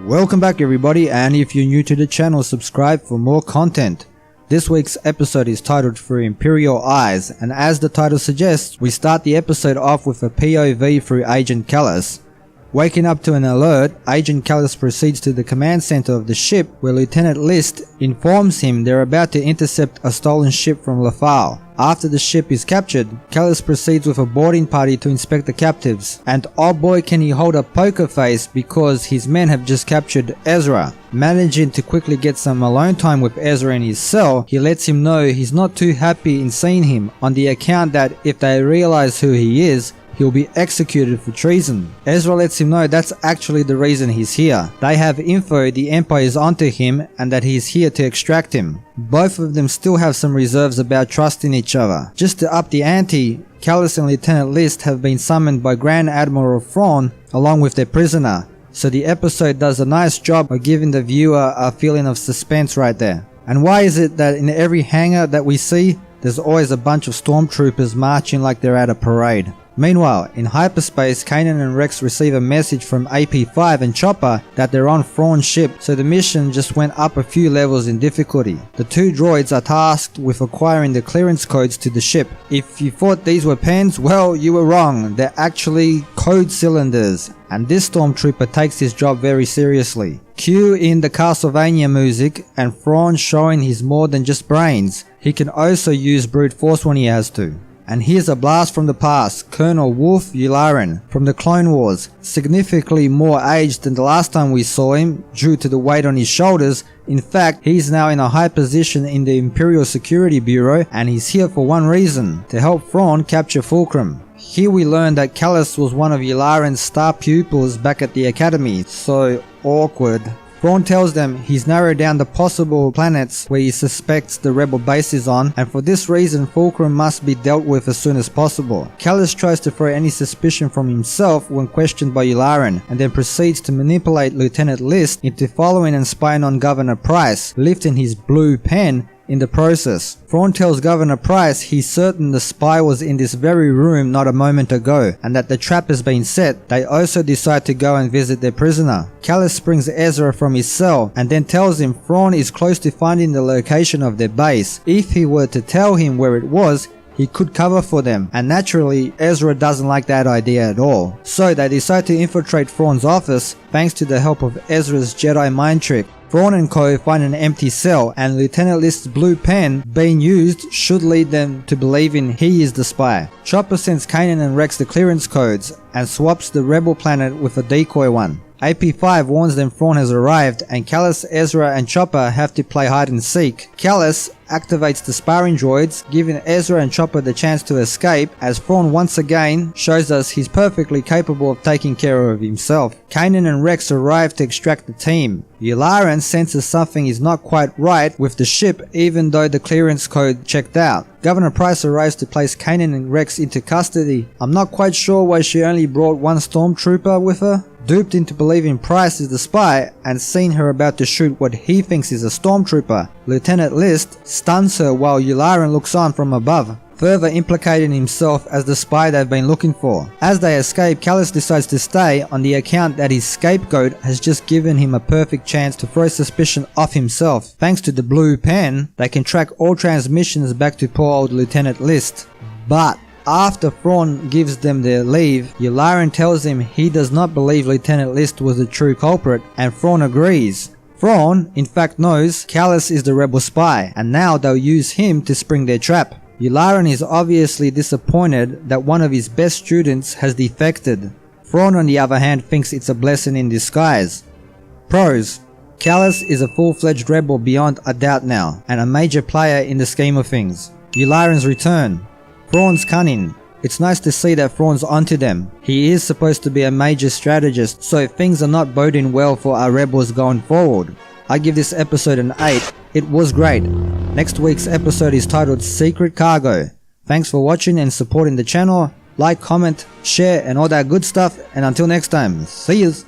Welcome back everybody, and if you're new to the channel, subscribe for more content. This week's episode is titled Through Imperial Eyes, and as the title suggests, we start the episode off with a POV through Agent Kallus. Waking up to an alert, Agent Kallus proceeds to the command center of the ship where Lieutenant List informs him they're about to intercept a stolen ship from Lothal. After the ship is captured, Kallus proceeds with a boarding party to inspect the captives, and oh boy can he hold a poker face because his men have just captured Ezra. Managing to quickly get some alone time with Ezra in his cell, he lets him know he's not too happy in seeing him on the account that if they realize who he is, he'll be executed for treason. Ezra lets him know that's actually the reason he's here. They have info the Empire is onto him and that he's here to extract him. Both of them still have some reserves about trusting each other. Just to up the ante, Kallus and Lieutenant List have been summoned by Grand Admiral Thrawn along with their prisoner. So the episode does a nice job of giving the viewer a feeling of suspense right there. And why is it that in every hangar that we see, there's always a bunch of stormtroopers marching like they're at a parade? Meanwhile, in hyperspace, Kanan and Rex receive a message from AP5 and Chopper that they're on Thrawn's ship, so the mission just went up a few levels in difficulty. The two droids are tasked with acquiring the clearance codes to the ship. If you thought these were pens, well, you were wrong. They're actually code cylinders, and this stormtrooper takes his job very seriously. Cue in the Castlevania music and Thrawn showing he's more than just brains. He can also use brute force when he has to. And here's a blast from the past, Colonel Wolf Yularen from the Clone Wars, significantly more aged than the last time we saw him due to the weight on his shoulders. In fact, he's now in a high position in the Imperial Security Bureau, and he's here for one reason, to help Thrawn capture Fulcrum. Here we learn that Kallus was one of Yularen's star pupils back at the Academy, so awkward. Thrawn tells them he's narrowed down the possible planets where he suspects the rebel base is on, and for this reason Fulcrum must be dealt with as soon as possible. Kallus tries to throw any suspicion from himself when questioned by Yularen, and then proceeds to manipulate Lieutenant List into following and spying on Governor Price, lifting his blue pen in the process. Thrawn tells Governor Price he's certain the spy was in this very room not a moment ago, and that the trap has been set. They also decide to go and visit their prisoner. Kallus brings Ezra from his cell and then tells him Thrawn is close to finding the location of their base. If he were to tell him where it was, he could cover for them, and naturally Ezra doesn't like that idea at all. So they decide to infiltrate Thrawn's office thanks to the help of Ezra's Jedi mind trick. Thrawn and co find an empty cell, and Lieutenant List's blue pen being used should lead them to believing he is the spy. Chopper sends Kanan and Rex the clearance codes and swaps the rebel planet with a decoy one. AP5 warns them Thrawn has arrived, and Kallus, Ezra and Chopper have to play hide and seek. Kallus activates the sparring droids, giving Ezra and Chopper the chance to escape, as Thrawn once again shows us he's perfectly capable of taking care of himself. Kanan and Rex arrive to extract the team. Yularen senses something is not quite right with the ship even though the clearance code checked out. Governor Price arrives to place Kanan and Rex into custody. I'm not quite sure why she only brought one stormtrooper with her. Duped into believing Price is the spy and seeing her about to shoot what he thinks is a stormtrooper, Lieutenant List stuns her while Yularen looks on from above, further implicating himself as the spy they've been looking for. As they escape, Kallus decides to stay on the account that his scapegoat has just given him a perfect chance to throw suspicion off himself. Thanks to the blue pen, they can track all transmissions back to poor old Lieutenant List. But after Thrawn gives them their leave, Yularen tells him he does not believe Lieutenant List was the true culprit, and Thrawn agrees. Thrawn, in fact, knows Kallus is the rebel spy, and now they'll use him to spring their trap. Yularen is obviously disappointed that one of his best students has defected. Thrawn, on the other hand, thinks it's a blessing in disguise. Pros: Kallus is a full-fledged rebel beyond a doubt now, and a major player in the scheme of things. Yularen's return. Thrawn's cunning. It's nice to see that Thrawn's onto them. He is supposed to be a major strategist, so things are not boding well for our rebels going forward. I give this episode an 8. It was great. Next week's episode is titled Secret Cargo. Thanks for watching and supporting the channel. Like, comment, share and all that good stuff, and until next time, see yous!